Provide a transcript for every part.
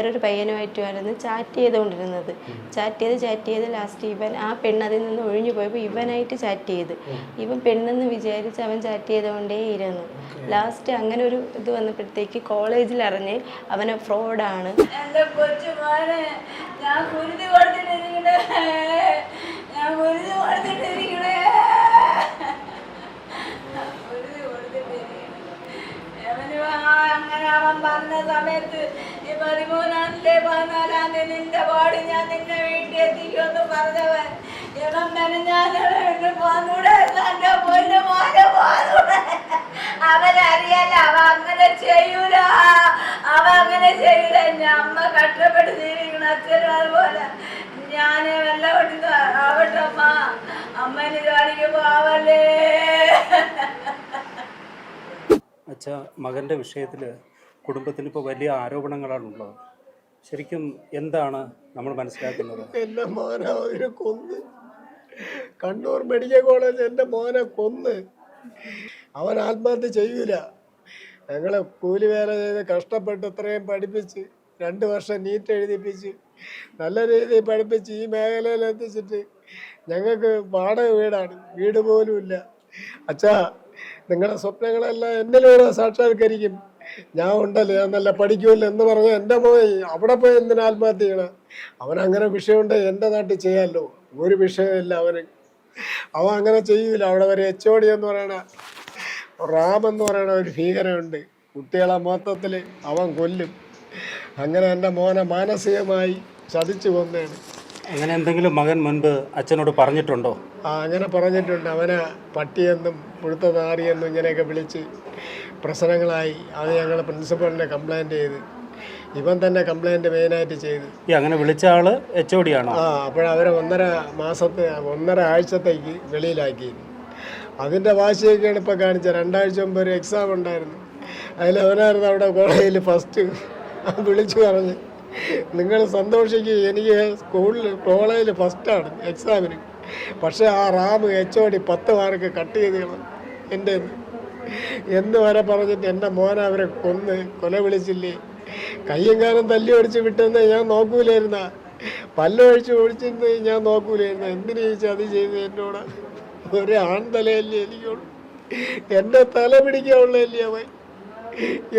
വേറൊരു പയ്യനുമായിട്ടുമായിരുന്നു ചാറ്റ് ചെയ്തുകൊണ്ടിരുന്നത്. ചാറ്റ് ചെയ്ത് ലാസ്റ്റ് ആ പെണ്ണ് അതിൽ നിന്ന് ഒഴിഞ്ഞു പോയപ്പോൾ ഇവനായിട്ട് ചാറ്റ് ചെയ്ത് ഇവൻ പെണ്ണെന്ന് വിചാരിച്ച് അവൻ ചാറ്റ് ചെയ്തുകൊണ്ടേ ഇരുന്നു. ലാസ്റ്റ് അങ്ങനെ ഒരു ഇത് വന്നപ്പോഴത്തേക്ക് കോളേജിൽ അറിഞ്ഞ് അവനെ ഫ്രോഡാണ്. അങ്ങനെ അവൻ പറഞ്ഞ സമയത്ത് ഈ 13-14 നിന്റെ ബോഡി ഞാൻ നിന്നെ വീട്ടിൽ എത്തിക്കുമെന്ന് പറഞ്ഞവൻ ഇവൻ അവനറിയാല അവ അങ്ങനെ ചെയ്യൂല എന്റെ അമ്മ കഷ്ടപ്പെട്ട് ജീവിക്കണം അച്ഛനും അതുപോലെ ഞാന് വല്ല കൊണ്ടു ആവട്ടെ അമ്മേന് ജോലിക്ക് പോവല്ലേ. അച്ഛാ, മകൻ്റെ വിഷയത്തിൽ കുടുംബത്തിന് ഇപ്പോൾ വലിയ ആരോപണങ്ങളാണുള്ളത്. ശരിക്കും എന്താണ് നമ്മൾ മനസ്സിലാക്കുന്നത്? എൻ്റെ മോനെ അവര് കൊന്ന്, കണ്ണൂർ മെഡിക്കൽ കോളേജ് എൻ്റെ മോനെ കൊന്ന്. അവൻ ആത്മഹത്യ ചെയ്യൂല. ഞങ്ങളെ കൂലി വേല ചെയ്ത് കഷ്ടപ്പെട്ട് ഇത്രയും പഠിപ്പിച്ച് 2 വർഷം നീറ്റ് എഴുതിപ്പിച്ച് നല്ല രീതിയിൽ പഠിപ്പിച്ച് ഈ മേഖലയിൽ എത്തിച്ചിട്ട് ഞങ്ങൾക്ക് വാടക വീടാണ്, വീട് പോലും ഇല്ല. അച്ഛാ, നിങ്ങളുടെ സ്വപ്നങ്ങളെല്ലാം എന്നിലൂടെ സാക്ഷാത്കരിക്കും, ഞാൻ ഉണ്ടല്ലോ, ഞാൻ നല്ല പഠിക്കുമല്ലോ എന്ന് പറഞ്ഞാൽ എൻ്റെ പോയി അവിടെ പോയി എന്തിനാ ആത്മഹത്യ ചെയ്യണം? അവനങ്ങനെ വിഷയമുണ്ട് എൻ്റെ നാട്ടിൽ ചെയ്യാമല്ലോ, ഒരു വിഷയമില്ല അവൻ അങ്ങനെ ചെയ്യൂല. അവിടെ ഒരു HOD എന്ന് പറയണ റാം എന്ന് പറയണ ഒരു ഭീകരമുണ്ട്, കുട്ടികളെ മൊത്തത്തിൽ അവൻ കൊല്ലും. അങ്ങനെ എൻ്റെ മോനെ മാനസികമായി ചതിച്ചു കൊന്നതാണ്. അങ്ങനെ എന്തെങ്കിലും മകൻ മുൻപ് അച്ഛനോട് പറഞ്ഞിട്ടുണ്ടോ? അങ്ങനെ പറഞ്ഞിട്ടുണ്ട്. അവനെ പട്ടിയെന്നും പുഴുത്ത നാറിയെന്നും ഇങ്ങനെയൊക്കെ വിളിച്ച് പ്രശ്നങ്ങളായി. അത് ഞങ്ങൾ പ്രിൻസിപ്പളിനെ കംപ്ലൈൻറ്റ് ചെയ്ത്, ഇവൻ തന്നെ കംപ്ലൈൻറ്റ് മെയിനായിട്ട് ചെയ്ത്. അങ്ങനെ വിളിച്ച ആള് HOD ആണോ? അപ്പോഴവരെ 1.5 ആഴ്ചത്തേക്ക് വെളിയിലാക്കി. അതിൻ്റെ വാശിയൊക്കെയാണ് ഇപ്പോൾ കാണിച്ചത്. 2 ആഴ്ച മുമ്പ് ഒരു എക്സാം ഉണ്ടായിരുന്നു, അതിലവനായിരുന്നു അവിടെ കോളേജിൽ ഫസ്റ്റ്. വിളിച്ചു പറഞ്ഞ്, നിങ്ങൾ സന്തോഷിക്കുക, എനിക്ക് കോളേജിൽ ഫസ്റ്റാണ് എക്സാമിന്, പക്ഷേ ആ റാം HOD 10 മാർക്ക് കട്ട് ചെയ്ത് എൻ്റെ എന്ന് വരെ പറഞ്ഞിട്ട് എൻ്റെ മോനെ അവരെ കൊല വിളിച്ചില്ലേ. കയ്യും കാലം തല്ലി ഒടിച്ച് വിട്ടെന്ന് ഞാൻ നോക്കൂലായിരുന്ന, പല്ലൊഴിച്ച് ഒഴിച്ചിരുന്ന് ഞാൻ നോക്കൂലായിരുന്ന. എന്തിനു ചോദിച്ചാൽ അത് ചെയ്ത് എന്നോട് ഒരു ആൺതലയല്ലേ എനിക്കുള്ളൂ, എൻ്റെ തല പിടിക്കാനുള്ളതല്ലേ അവൻ.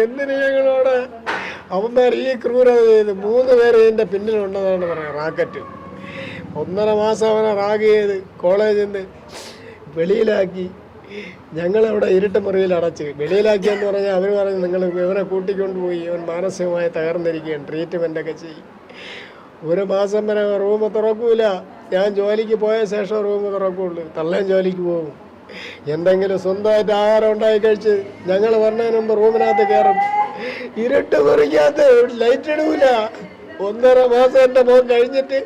എന്തിനു ഞങ്ങളോട് അവന്മാർ ഈ ക്രൂരത ചെയ്ത്? 3 പേര് ഇതിൻ്റെ പിന്നിലുണ്ടെന്നാണ് പറയുന്നത്. റാക്കറ്റ് 1.5 മാസം അവനെ റാഗ് ചെയ്ത് കോളേജിൽ നിന്ന് വെളിയിലാക്കി. ഞങ്ങളവിടെ ഇരുട്ട് മുറിയിൽ അടച്ച് വെളിയിലാക്കിയെന്ന് പറഞ്ഞാൽ അവർ പറഞ്ഞു, നിങ്ങൾ ഇവനെ കൂട്ടിക്കൊണ്ടുപോയി, ഇവൻ മാനസികമായി തകർന്നിരിക്കുകയാണ്, ട്രീറ്റ്മെൻറ്റൊക്കെ ചെയ്യും. 1 മാസം വരെ റൂം തുറക്കൂല. ഞാൻ ജോലിക്ക് പോയ ശേഷം റൂം തുറക്കുള്ളൂ, തള്ളേം ജോലിക്ക് പോകും. എന്തെങ്കിലും സ്വന്തമായിട്ട് ആഹാരം ഉണ്ടാക്കി കഴിച്ച് ഞങ്ങൾ പറഞ്ഞതിന് മുമ്പ് റൂമിനകത്ത് കയറും. ഇരുട്ട് മുറിക്കകത്ത് ലൈറ്റ് ഇടൂല. 1.5 മാസം എൻ്റെ മോൻ കഴിഞ്ഞിട്ട്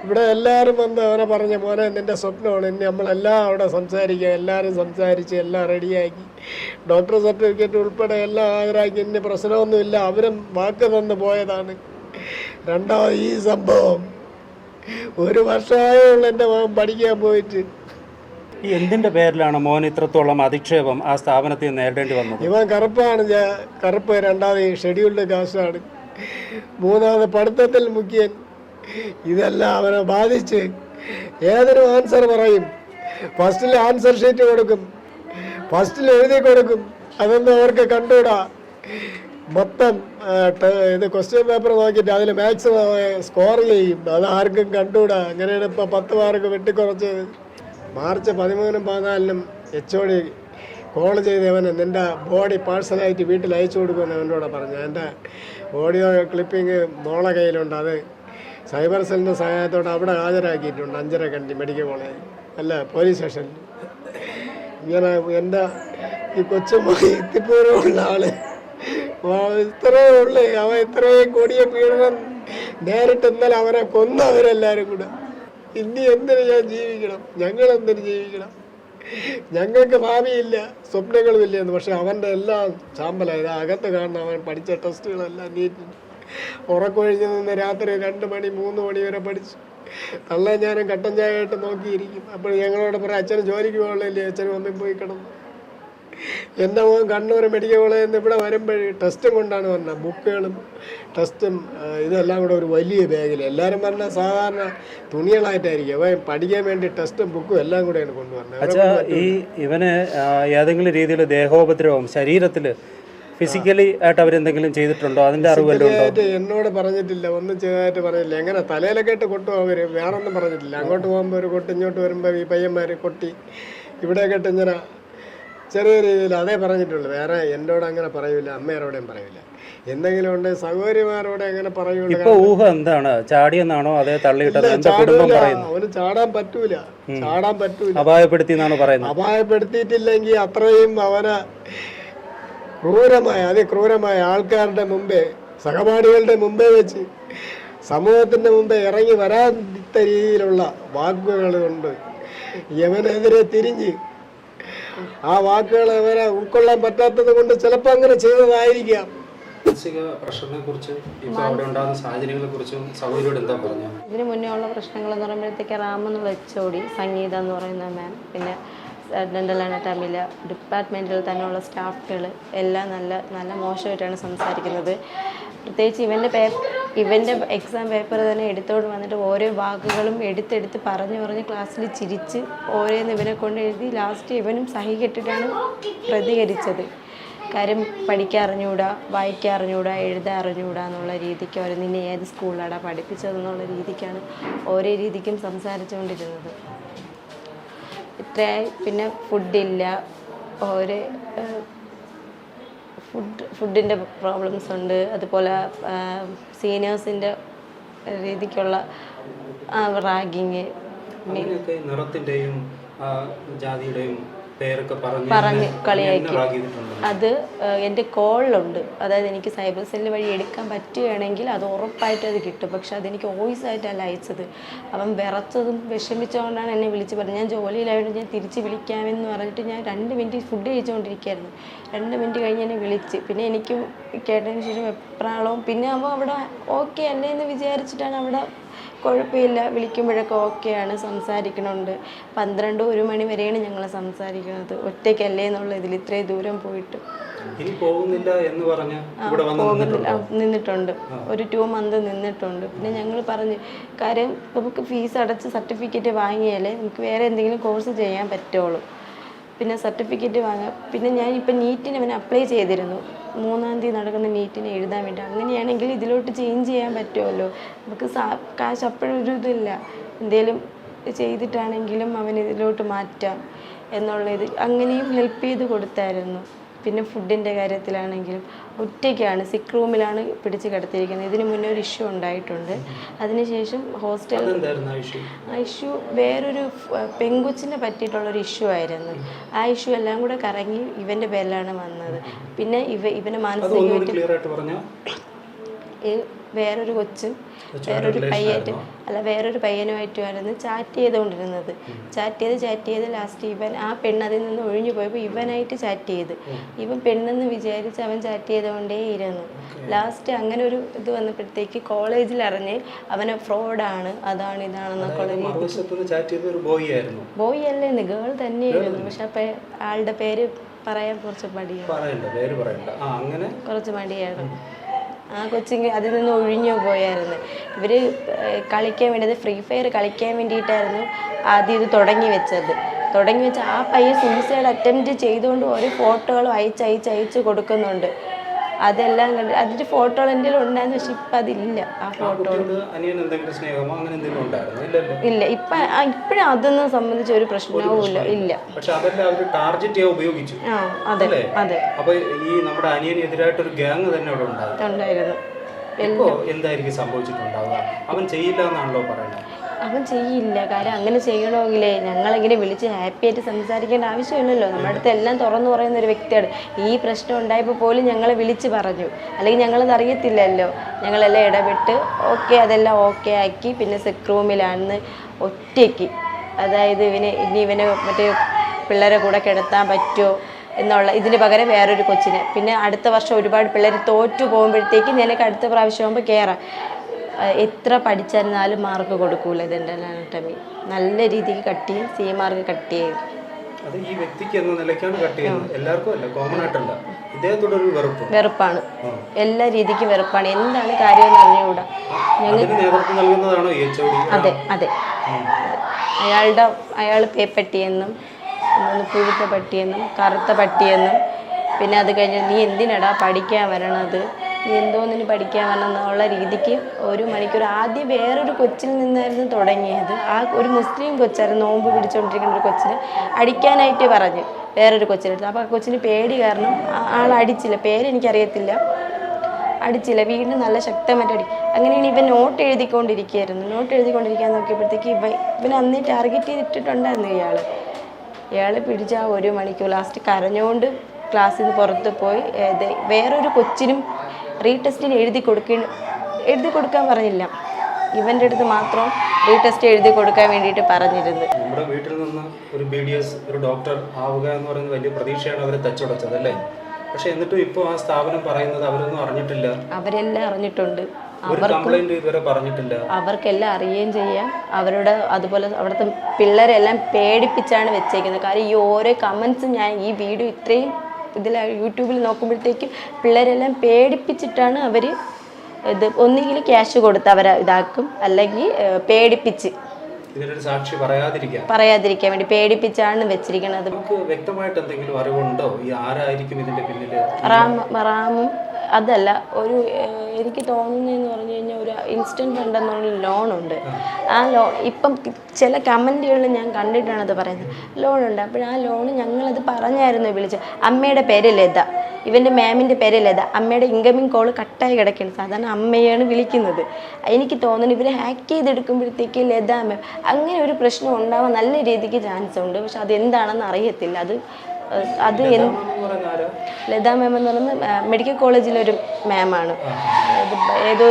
ഇവിടെ എല്ലാവരും വന്ന് അവനെ പറഞ്ഞ, മോനെ നിൻ്റെ സ്വപ്നമാണ്, ഇനി നമ്മളെല്ലാം അവിടെ സംസാരിക്കുക. എല്ലാവരും സംസാരിച്ച് എല്ലാം റെഡിയാക്കി, ഡോക്ടർ സർട്ടിഫിക്കറ്റ് ഉൾപ്പെടെ എല്ലാം ഹാജരാക്കി. ഇനി പ്രശ്നമൊന്നുമില്ല, അവരും വാക്ക് തന്ന് പോയതാണ്. രണ്ടാമത് ഈ സംഭവം 1 വർഷമായുള്ള എൻ്റെ മോൻ പഠിക്കാൻ പോയിട്ട്. ഈ എന്തിൻ്റെ പേരിലാണ് മോൻ ഇത്രത്തോളം അധിക്ഷേപം ആ സ്ഥാപനത്തിൽ നേരിടേണ്ടി വന്നത്? ഇവൻ കറുപ്പാണ്, കറുപ്പ്. 2ാമത് ഷെഡ്യൂൾഡ് കാസ്റ്റാണ്. 3ാമത് പഠിത്തത്തിൽ മുഖ്യൻ. ഇതെല്ലാം അവനെ ബാധിച്ച് ഏതൊരു ആൻസർ പറയും, ഫസ്റ്റിൽ ആൻസർ ഷീറ്റ് കൊടുക്കും, ഫസ്റ്റിൽ എഴുതി കൊടുക്കും. അതൊന്നും അവർക്ക് കണ്ടുകൂടാ. മൊത്തം ഇത് ക്വസ്റ്റ്യൻ പേപ്പർ നോക്കിയിട്ട് അതിൽ മാക്സിമം സ്കോർ ചെയ്യും. അത് ആർക്കും കണ്ടുകൂടാ. അങ്ങനെയാണ് ഇപ്പോൾ 10 മാർക്ക് വെട്ടിക്കുറച്ചത്. മാർച്ച് 13-നും 14-നും HOD കോൾ ചെയ്തവന് നിൻ്റെ ബോഡി പാഴ്സലായിട്ട് വീട്ടിൽ അയച്ചു കൊടുക്കുമെന്ന് അവനോട് പറഞ്ഞു. എൻ്റെ ഓഡിയോ ക്ലിപ്പിങ് മോളെ കയ്യിലുണ്ട്. അത് സൈബർ സെല്ലിൻ്റെ സഹായത്തോടെ അവിടെ ഹാജരാക്കിയിട്ടുണ്ട്, 5.5 മെഡിക്കൽ കോളേജ് അല്ല പോലീസ് സ്റ്റേഷനിൽ. ഇങ്ങനെ എൻ്റെ ഈ കൊച്ചുമായി എത്തിപ്പോലുള്ള ആള് ഇത്രയേ ഉള്ളു. അവൻ ഇത്രയും കൊടിയ പീഡനം നേരിട്ട് ഇന്നലെ അവനെ കൊന്നവരെല്ലാവരും കൂടെ. ഇനി എന്തിനു ഞാൻ ജീവിക്കണം? ഞങ്ങൾ എന്തിനു ജീവിക്കണം? ഞങ്ങൾക്ക് ഭാവിയില്ല, സ്വപ്നങ്ങളുമില്ല എന്ന്. പക്ഷെ അവൻ്റെ എല്ലാം ചാമ്പലായത്. അകത്ത് കാണണം, അവൻ പഠിച്ച ടെസ്റ്റുകളെല്ലാം നീറ്റ് ഉറക്കൊഴിഞ്ഞ് നിന്ന് രാത്രി 2 മണി 3 മണി വരെ പഠിച്ചു. തള്ളേ ഞാനും കട്ടൻ ചായ ആയിട്ട് നോക്കിയിരിക്കും. അപ്പോൾ ഞങ്ങളോട് പറയാം, അച്ഛനും ജോലിക്ക് പോകണില്ലേ, അച്ഛനും അമ്മയും പോയി കിടന്നു. എൻ്റെ മോൻ കണ്ണൂർ മെഡിക്കൽ കോളേജിൽ നിന്ന് ഇവിടെ വരുമ്പോൾ ടെസ്റ്റും കൊണ്ടാണ് വന്നത്. ബുക്കുകളും ടെസ്റ്റും ഇതെല്ലാം കൂടെ ഒരു വലിയ ബാഗിൽ. എല്ലാവരും പറഞ്ഞാൽ സാധാരണ തുണികളായിട്ടായിരിക്കും. അവൻ പഠിക്കാൻ വേണ്ടി ടെസ്റ്റും ബുക്കും എല്ലാം കൂടെയാണ് കൊണ്ടുവന്നത്. അച്ഛാ, ഈ ഇവന് ഏതെങ്കിലും രീതിയിൽ ദേഹോപദ്രവം ശരീരത്തിൽ ഫിസിക്കലി ആയിട്ട് അവരെന്തെങ്കിലും ചെയ്തിട്ടുണ്ടോ? അതിൻ്റെ അറിവ് വല്ലതും ഉണ്ടോ? എന്നോട് പറഞ്ഞിട്ടില്ല, ഒന്നും ചെയ്തതായിട്ട് പറഞ്ഞില്ല. എങ്ങനെ തലയിലൊക്കെ ഇട്ട് കൊട്ടും അവർ, വേറൊന്നും പറഞ്ഞിട്ടില്ല. അങ്ങോട്ട് പോകുമ്പോൾ ഒരു കൊട്ട്, ഇങ്ങോട്ട് വരുമ്പോൾ ഈ പയ്യന്മാർ കൊട്ടി, ഇവിടെയൊക്കെ ഇട്ട് ഇങ്ങനെ ചെറിയ രീതിയിൽ അതേ പറഞ്ഞിട്ടുള്ളൂ. വേറെ എന്നോട് അങ്ങനെ പറയൂല, അമ്മയോടെയും പറയൂല. എന്തെങ്കിലും ഉണ്ട് സഹോദരിമാരോടെ അങ്ങനെ പറയൂല. ഇപ്പൊ ഊഹം എന്താണ്? ചാടിയെന്നാണോ അതേ തള്ളിയിട്ടത്? എന്താ കുടുംബം പറയുന്നു? അവന് ചാടാൻ പറ്റൂല, ചാടാൻ പറ്റൂല. അപായപ്പെടുത്തി എന്നാണ് പറയുന്നത്. അപായപ്പെടുത്തിയിട്ടില്ലെങ്കിൽ അത്രയും അവനെ ക്രൂരമായ, അതിക്രൂരമായ ആൾക്കാരുടെ മുമ്പേ, സഹപാഠികളുടെ മുമ്പേ വെച്ച്, സമൂഹത്തിൻ്റെ മുമ്പേ ഇറങ്ങി വരാത്ത രീതിയിലുള്ള വാക്കുകൾ കൊണ്ട് യവനെതിരെ തിരിഞ്ഞ് ആ വാക്കുകൾ അവരെ ഉൾക്കൊള്ളാൻ പറ്റാത്തത് കൊണ്ട് ചിലപ്പോൾ അങ്ങനെ ചെയ്തതായിരിക്കാം. മാനസിക പ്രശ്നങ്ങളെ കുറിച്ച് ഇപ്പോൾ അവിടെ ഉണ്ടാകുന്ന സാഹചര്യങ്ങളെ കുറിച്ചും സഹോദരിയോട് എന്താ പറഞ്ഞു? ഇതിന് മുന്നേ ഉള്ള പ്രശ്നങ്ങൾ എന്ന് പറയുമ്പോഴത്തേക്ക് റാം എന്നുള്ള HOD, സംഗീത എന്ന് പറയുന്ന മാം, പിന്നെ ഡെൻ്റൽ അനാട്ടമിയിലെ ഡിപ്പാർട്ട്മെൻറ്റിൽ തന്നെയുള്ള സ്റ്റാഫുകൾ എല്ലാം നല്ല നല്ല മോശമായിട്ടാണ് സംസാരിക്കുന്നത്. പ്രത്യേകിച്ച് ഇവൻ്റെ എക്സാം പേപ്പർ തന്നെ എടുത്തോണ്ട് വന്നിട്ട് ഓരോ വാക്കുകളും എടുത്തെടുത്ത് പറഞ്ഞ് ക്ലാസ്സിൽ ചിരിച്ച് ഓരോന്ന് ഇവനെ കൊണ്ട് എഴുതി ലാസ്റ്റ് ഇവനും സഹികെട്ടിട്ടാണ് പ്രതികരിച്ചത്. കാര്യം പഠിക്കാൻ അറിഞ്ഞൂടാ, വായിക്കാൻ അറിഞ്ഞൂടാ, എഴുതാൻ അറിഞ്ഞൂടാ എന്നുള്ള രീതിക്ക് അവർ നിന്നെ ഏത് സ്കൂളിലാടാ പഠിപ്പിച്ചതെന്നുള്ള രീതിക്കാണ് ഓരോ രീതിക്കും സംസാരിച്ചുകൊണ്ടിരുന്നത്. ഇത്രയായി. പിന്നെ ഫുഡില്ല, ഓരോ ഫുഡിൻ്റെ പ്രോബ്ലംസ് ഉണ്ട്. അതുപോലെ സീനിയേഴ്സിൻ്റെ രീതിക്കുള്ള റാഗിങ്, നിറത്തിൻ്റെയും ജാതിയുടെയും പേരൊക്കെ പറഞ്ഞ് കളിയാക്കി. അത് എൻ്റെ കോളിലുണ്ട്. അതായത് എനിക്ക് സൈബർ സെല്ല് വഴി എടുക്കാൻ പറ്റുകയാണെങ്കിൽ അത് ഉറപ്പായിട്ട് അത് കിട്ടും. പക്ഷെ അതെനിക്ക് വോയിസ് ആയിട്ടല്ല അയച്ചത്. അവൻ വിറച്ചതും വിഷമിച്ചുകൊണ്ടാണ് എന്നെ വിളിച്ച് പറഞ്ഞത്. ഞാൻ ജോലിയിലായതുകൊണ്ട് ഞാൻ തിരിച്ച് വിളിക്കാമെന്ന് പറഞ്ഞിട്ട് ഞാൻ 2 മിനിറ്റ് ഫുഡ് കഴിച്ചുകൊണ്ടിരിക്കുകയായിരുന്നു. 2 മിനിറ്റ് കഴിഞ്ഞ് എന്നെ വിളിച്ച്. പിന്നെ എനിക്കും കേട്ടതിന് ശേഷം എപ്രാളവും പിന്നെ ആകുമ്പോൾ അവിടെ ഓക്കെ അല്ലേ എന്ന് വിചാരിച്ചിട്ടാണ് അവിടെ കുഴപ്പമില്ല, വിളിക്കുമ്പോഴൊക്കെ ഓക്കെയാണ്, സംസാരിക്കണുണ്ട്. 12-1 മണി വരെയാണ് ഞങ്ങൾ സംസാരിക്കുന്നത്. ഒറ്റയ്ക്കല്ലേ എന്നുള്ള ഇതിൽ ഇത്രയും ദൂരം പോയിട്ട് പോകുന്നില്ല എന്ന് പറഞ്ഞ് നിന്നിട്ടുണ്ട്. ഒരു 2 മന്ത് നിന്നിട്ടുണ്ട്. പിന്നെ ഞങ്ങൾ പറഞ്ഞു, കാര്യം നമുക്ക് ഫീസ് അടച്ച് സർട്ടിഫിക്കറ്റ് വാങ്ങിയാലേ നമുക്ക് വേറെ എന്തെങ്കിലും കോഴ്സ് ചെയ്യാൻ പറ്റുള്ളൂ. പിന്നെ സർട്ടിഫിക്കറ്റ് വാങ്ങാം. പിന്നെ ഞാനിപ്പോൾ നീറ്റിന് അവനെ അപ്ലൈ ചെയ്തിരുന്നു. 3-ാം തീയതി നടക്കുന്ന നീറ്റിന് എഴുതാൻ വേണ്ടി. അങ്ങനെയാണെങ്കിൽ ഇതിലോട്ട് ചേഞ്ച് ചെയ്യാൻ പറ്റുമല്ലോ. നമുക്ക് കാശ് അപ്പോഴൊരു ഇതില്ല, എന്തെങ്കിലും ചെയ്തിട്ടാണെങ്കിലും അവൻ ഇതിലോട്ട് മാറ്റാം എന്നുള്ള ഇത് അങ്ങനെയും ഹെൽപ്പ് ചെയ്ത് കൊടുത്തായിരുന്നു. പിന്നെ ഫുഡിൻ്റെ കാര്യത്തിലാണെങ്കിലും ഒറ്റയ്ക്കാണ്, സിക്ക് റൂമിലാണ് പിടിച്ച് കിടത്തിയിരിക്കുന്നത്. ഇതിന് മുന്നേ ഒരു ഇഷ്യൂ ഉണ്ടായിട്ടുണ്ട്. അതിനുശേഷം ഹോസ്റ്റലിൽ ഇഷ്യൂ വേറൊരു പെങ്കൊച്ചിനെ പറ്റിയിട്ടുള്ളൊരു ഇഷ്യൂ ആയിരുന്നു. ആ ഇഷ്യൂ എല്ലാം കൂടെ കറങ്ങി ഇവൻ്റെ പേരിലാണ് വന്നത്. പിന്നെ ഇവനെ മാനസികമായിട്ട് വേറൊരു കൊച്ചും വേറൊരു പയ്യനുമായിട്ടുമായിരുന്നു ചാറ്റ് ചെയ്തുകൊണ്ടിരുന്നത്. ചാറ്റ് ചെയ്ത് ലാസ്റ്റ് ആ പെണ്ണ് അതിൽ നിന്ന് ഒഴിഞ്ഞു പോയപ്പോൾ ഇവനായിട്ട് ചാറ്റ് ചെയ്ത്. ഇവൻ പെണ്ണെന്ന് വിചാരിച്ച് അവൻ ചാറ്റ് ചെയ്തുകൊണ്ടേ ഇരുന്നു. ലാസ്റ്റ് അങ്ങനെ ഒരു ഇത് വന്നപ്പോഴത്തേക്ക് കോളേജിൽ അറിഞ്ഞ് അവനെ ഫ്രോഡാണ്, അതാണ് ഇതാണെന്നൊക്കെ ബോയ് അല്ലേന്ന്, ഗേൾ തന്നെയായിരുന്നു. പക്ഷെ അപ്പം ആളുടെ പേര് പറയാൻ കുറച്ച് മടിയാണ്. ആ കൊച്ചിങ് അതിൽ നിന്ന് ഒഴിഞ്ഞു പോയായിരുന്നു. ഇവർ കളിക്കാൻ വേണ്ടി, ഫ്രീ ഫയർ കളിക്കാൻ വേണ്ടിയിട്ടായിരുന്നു ആദ്യം ഇത് തുടങ്ങി വെച്ച് ആ പയ്യൻ സൂയിസൈഡ് അറ്റംപ്റ്റ് ചെയ്തുകൊണ്ട് ഓരോ ഫോട്ടോകളും അയച്ച് കൊടുക്കുന്നുണ്ട്. അതെല്ലാം കണ്ട് അതിൻ്റെ ഫോട്ടോകൾ എൻ്റെ ഉണ്ടായിരുന്നു. പക്ഷെ ഇപ്പം അതില്ല. ആ ഫോട്ടോ ഇല്ല. ഇപ്പോഴും അതൊന്നും സംബന്ധിച്ച് ഒരു പ്രശ്നവും ഇല്ല. അതെ അതെ ഉണ്ടായിരുന്നു. എന്തായിരിക്കും സംഭവിച്ചിട്ടുണ്ടാവുക? അവൻ ചെയ്യില്ല എന്നാണല്ലോ പറയുന്നത്. അവൻ ചെയ്യില്ല. കാര്യം അങ്ങനെ ചെയ്യണമെങ്കിലേ ഞങ്ങളെങ്ങനെ വിളിച്ച് ഹാപ്പി ആയിട്ട് സംസാരിക്കേണ്ട ആവശ്യമില്ലല്ലോ. നമ്മുടെ അടുത്ത് എല്ലാം തുറന്നു പറയുന്ന ഒരു വ്യക്തിയാണ്. ഈ പ്രശ്നം ഉണ്ടായപ്പോൾ പോലും ഞങ്ങളെ വിളിച്ച് പറഞ്ഞു, അല്ലെങ്കിൽ ഞങ്ങളത് അറിയത്തില്ലല്ലോ. ഞങ്ങളെല്ലാം ഇടപെട്ട് അതെല്ലാം ഓക്കെ ആക്കി. പിന്നെ സിക്ക് റൂമിലാണെന്ന് ഒറ്റയ്ക്ക്, അതായത് ഇവനെ മറ്റേ പിള്ളേരെ കൂടെ കിടത്താൻ പറ്റുമോ എന്നുള്ള ഇതിന് പകരം വേറൊരു കൊച്ചിനെ. പിന്നെ അടുത്ത വർഷം ഒരുപാട് പിള്ളേർ തോറ്റു പോകുമ്പോഴത്തേക്ക് നിനക്ക് അടുത്ത പ്രാവശ്യം ആകുമ്പോൾ കയറാം. എത്ര പഠിച്ചാലും 4 മാർക്ക് കൊടുക്കൂല ഡെൻ്റൽ അനാട്ടമി. നല്ല രീതിക്ക് കട്ട് ചെയ്യും, C മാർക്ക് കട്ട് ചെയ്യും. അത് ഈ വ്യക്തിക്ക് എന്ന നിലയ്ക്കാണ് കട്ട് ചെയ്യുന്നത്, എല്ലാവർക്കും അല്ല, കോമൺ ആയിട്ടല്ല. ഇദ്ദേഹത്തോടൊരു വെറുപ്പാണ്, എല്ലാ രീതിക്കും വെറുപ്പാണ്. എന്താണ് കാര്യം എന്ന് അറിഞ്ഞുകൂടാ. അതിന് നേതൃത്വം നൽകുന്നതാണോ ഈ HOD? അതെ അതെ, അയാൾ പേപ്പട്ടിയെന്നും പുഴുത്ത പട്ടിയെന്നും കറുത്ത പട്ടിയെന്നും പിന്നെ അത് കഴിഞ്ഞ് നീ എന്തിനടാ പഠിക്കാൻ വരണത്, നീ എന്തോന്നിന് പഠിക്കാൻ വരണമെന്നുള്ള രീതിക്ക് 1 മണിക്കൂർ ആദ്യം വേറൊരു കൊച്ചിൽ നിന്നായിരുന്നു തുടങ്ങിയത്. ആ ഒരു മുസ്ലിം കൊച്ചായിരുന്നു, നോമ്പ് പിടിച്ചുകൊണ്ടിരിക്കുന്ന ഒരു കൊച്ചിനെ അടിക്കാനായിട്ട് പറഞ്ഞ് വേറൊരു കൊച്ചിനെടുത്ത്. അപ്പോൾ ആ കൊച്ചിന് പേടി കാരണം ആൾ അടിച്ചില്ല, പേരെനിക്കറിയത്തില്ല, അടിച്ചില്ല, വീണ്ടും നല്ല ശക്തമായിട്ട് അടി. അങ്ങനെയാണ് ഇവൻ നോട്ട് എഴുതിക്കൊണ്ടിരിക്കുകയായിരുന്നു. നോട്ട് എഴുതിക്കൊണ്ടിരിക്കാൻ നോക്കിയപ്പോഴത്തേക്ക് ഇവൻ അന്നേ ടാർഗറ്റ് ചെയ്തിട്ടുണ്ടായിരുന്നു ഇയാൾ പിടിച്ച ആ 1 മണിക്കൂർ ലാസ്റ്റ് കരഞ്ഞുകൊണ്ട് ക്ലാസ്സിൽ നിന്ന് പുറത്ത് പോയി വേറൊരു കൊച്ചിനും റീടെസ്റ്റിന് എഴുതി കൊടുക്കാൻ പറഞ്ഞില്ല, ഇവൻ്റെ അടുത്ത് മാത്രം റീടെസ്റ്റ് എഴുതി കൊടുക്കാൻ വേണ്ടിയിട്ട് പറഞ്ഞിരുന്നത്. നമ്മുടെ വീട്ടിൽ നിന്ന് ഒരു BDS ഒരു ഡോക്ടർ ആവുക എന്ന് പറയുന്നത് വലിയ പ്രതീക്ഷയാണ് അവരെ തച്ചുടച്ചത് അല്ലേ? പക്ഷെ എന്നിട്ടും ഇപ്പോൾ ആ സ്ഥാപനം പറയുന്നത് അവരൊന്നും അറിഞ്ഞിട്ടില്ല. അവരെല്ലാം അറിഞ്ഞിട്ടുണ്ട്, കംപ്ലൈന്റ് ഇതുവരെ പറഞ്ഞിട്ടില്ല. അവർക്കെല്ലാം അറിയുകയും ചെയ്യാം. അതുപോലെ അവിടുത്തെ പിള്ളേരെല്ലാം പേടിപ്പിച്ചാണ് വെച്ചേക്കുന്നത്. കാര്യം ഈ ഓരോ കമൻസും ഞാൻ ഈ വീഡിയോ ഇത്രയും യൂട്യൂബിൽ നോക്കുമ്പോഴത്തേക്ക് പിള്ളേരെല്ലാം പേടിപ്പിച്ചിട്ടാണ് അവർ ഇത് ഒന്നുകിൽ ക്യാഷ് കൊടുത്ത് അവരെ ഇതാക്കും, അല്ലെങ്കിൽ പേടിപ്പിച്ച് ഇതിനൊരു സാക്ഷി പറയാതിരിക്കാൻ വേണ്ടി പേടിപ്പിച്ചാണ് വെച്ചിരിക്കുന്നത്. നമുക്ക് വ്യക്തമായിട്ട് എന്തെങ്കിലും അറിവുണ്ടോ ഈ ആരായിരിക്കും ഇതിന്റെ പിന്നിൽ? റാമും അതല്ല, എനിക്ക് തോന്നുന്നതെന്ന് പറഞ്ഞു കഴിഞ്ഞാൽ ഒരു ഇൻസ്റ്റൻറ്റ് ഫണ്ട് എന്നുള്ള ലോണുണ്ട്. ആ ലോൺ ഇപ്പം ചില കമൻറ്റുകളിൽ ഞാൻ കണ്ടിട്ടാണ് അത് പറയുന്നത്, ലോണുണ്ട്. അപ്പോൾ ആ ലോണ് ഞങ്ങളത് പറഞ്ഞായിരുന്നു വിളിച്ച്. അമ്മയുടെ പേര് ലത, ഇവൻ്റെ മാമിൻ്റെ പേര് ലത. അമ്മയുടെ ഇൻകമിങ് കോൾ കട്ടായി കിടക്കുകയാണ്, സാധാരണ അമ്മയാണ് വിളിക്കുന്നത്. എനിക്ക് തോന്നുന്നു ഇവർ ഹാക്ക് ചെയ്തെടുക്കുമ്പോഴത്തേക്ക് ലത മാം അങ്ങനെ ഒരു പ്രശ്നം ഉണ്ടാവാൻ നല്ല രീതിക്ക് ചാൻസ് ഉണ്ട്. പക്ഷെ അതെന്താണെന്ന് അറിയത്തില്ല. ലതാ മാം എന്ന് പറയുന്നത് മെഡിക്കൽ കോളേജിലൊരു മാമാണ്, ഏതോ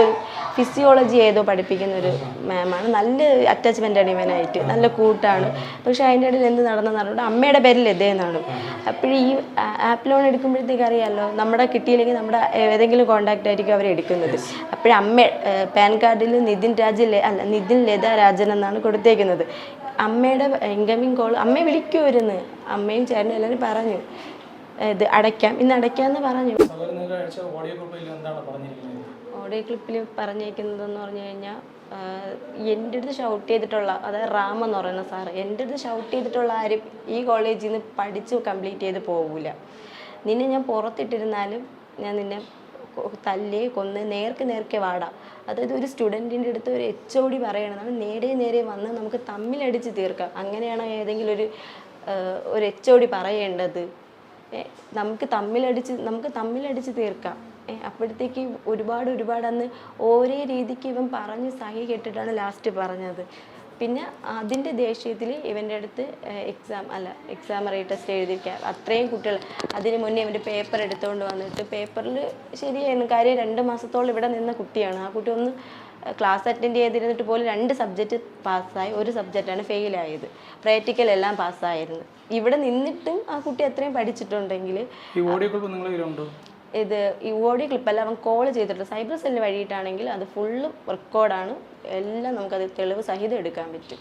ഫിസിയോളജി പഠിപ്പിക്കുന്ന ഒരു മാമാണ്. നല്ല അറ്റാച്ച്മെൻ്റാണ് ഇവനായിട്ട്, നല്ല കൂട്ടാണ്. പക്ഷെ അതിൻ്റെ ഇടയിൽ എന്ത് നടന്നെന്ന് പറഞ്ഞിട്ട് അമ്മയുടെ പേരിൽ ലതയെന്നാണ്. അപ്പോൾ ഈ ആപ്പ് ലോൺ എടുക്കുമ്പോഴത്തേക്ക് അറിയാമല്ലോ, നമ്മുടെ കിട്ടിയില്ലെങ്കിൽ നമ്മുടെ ഏതെങ്കിലും കോൺടാക്റ്റ് ആയിരിക്കും അവർ എടുക്കുന്നത്. അപ്പോഴമ്മ പാൻ കാർഡിൽ നിതിൻ ലത രാജൻ എന്നാണ് കൊടുത്തേക്കുന്നത്. അമ്മയുടെ ഇൻകമിങ് കോൾ അമ്മയെ വിളിക്കുമായിരുന്നു. അമ്മയും ചേട്ടനും എല്ലാവരും പറഞ്ഞു ഇത് ഇന്ന് അടയ്ക്കാമെന്ന് പറഞ്ഞു. ഓഡിയോ ക്ലിപ്പിൽ പറഞ്ഞേക്കുന്നതെന്ന് പറഞ്ഞു കഴിഞ്ഞാൽ എൻ്റെ അടുത്ത് ഷൗട്ട് ചെയ്തിട്ടുള്ള, അതായത് റാം എന്ന് പറയുന്ന സാറ് എൻ്റെ അടുത്ത് ഷൗട്ട് ചെയ്തിട്ടുള്ള ആരും ഈ കോളേജിൽ നിന്ന് പഠിച്ച് കംപ്ലീറ്റ് ചെയ്ത് പോകില്ല. നിന്നെ ഞാൻ പുറത്തിട്ടിരുന്നാലും ഞാൻ നിന്നെ തല്ലി കൊന്ന് നേർക്ക് വാടാം. അതായത് ഒരു സ്റ്റുഡൻറ്റിൻ്റെ അടുത്ത് ഒരു HOD പറയണതാണ് നേരെ വന്ന് നമുക്ക് തമ്മിലടിച്ച് തീർക്കാം. അങ്ങനെയാണോ ഏതെങ്കിലും ഒരു HOD പറയേണ്ടത്? നമുക്ക് തമ്മിലടിച്ച് തീർക്കാം. അപ്പോഴത്തേക്ക് ഒരുപാട് അന്ന് ഓരോ രീതിക്ക് ഇവൻ പറഞ്ഞ് സഹി കെട്ടിട്ടാണ് ലാസ്റ്റ് പറഞ്ഞത്. പിന്നെ അതിൻ്റെ ദേഷ്യത്തിൽ ഇവൻ്റെ അടുത്ത് എക്സാം റീടെസ്റ്റ് എഴുതിയിരിക്കുക. അത്രയും കുട്ടികൾ അതിന് മുന്നേ ഇവൻ്റെ പേപ്പർ എടുത്തുകൊണ്ട് വന്നിട്ട് പേപ്പറിൽ ശരിയായിരുന്നു കാര്യം. 2 മാസത്തോളം ഇവിടെ നിന്ന കുട്ടിയാണ്. ആ കുട്ടി ഒന്ന് ക്ലാസ് അറ്റൻഡ് ചെയ്തിരുന്നിട്ട് പോലും 2 സബ്ജക്റ്റ് പാസ്സായി, 1 സബ്ജക്റ്റാണ് ഫെയിലായത്. പ്രാക്ടിക്കൽ എല്ലാം പാസ്സായിരുന്നു. ഇവിടെ നിന്നിട്ടും ആ കുട്ടി അത്രയും പഠിച്ചിട്ടുണ്ടെങ്കിൽ ഈ ഓഡിയോ ക്ലിപ്പല്ല അവൻ കോൾ ചെയ്തിട്ടുണ്ട്. സൈബർ സെല്ല് വഴിയിട്ടാണെങ്കിൽ അത് ഫുള്ള് റെക്കോർഡാണ്, എല്ലാം നമുക്കത് തെളിവ് സഹിതം എടുക്കാൻ പറ്റും.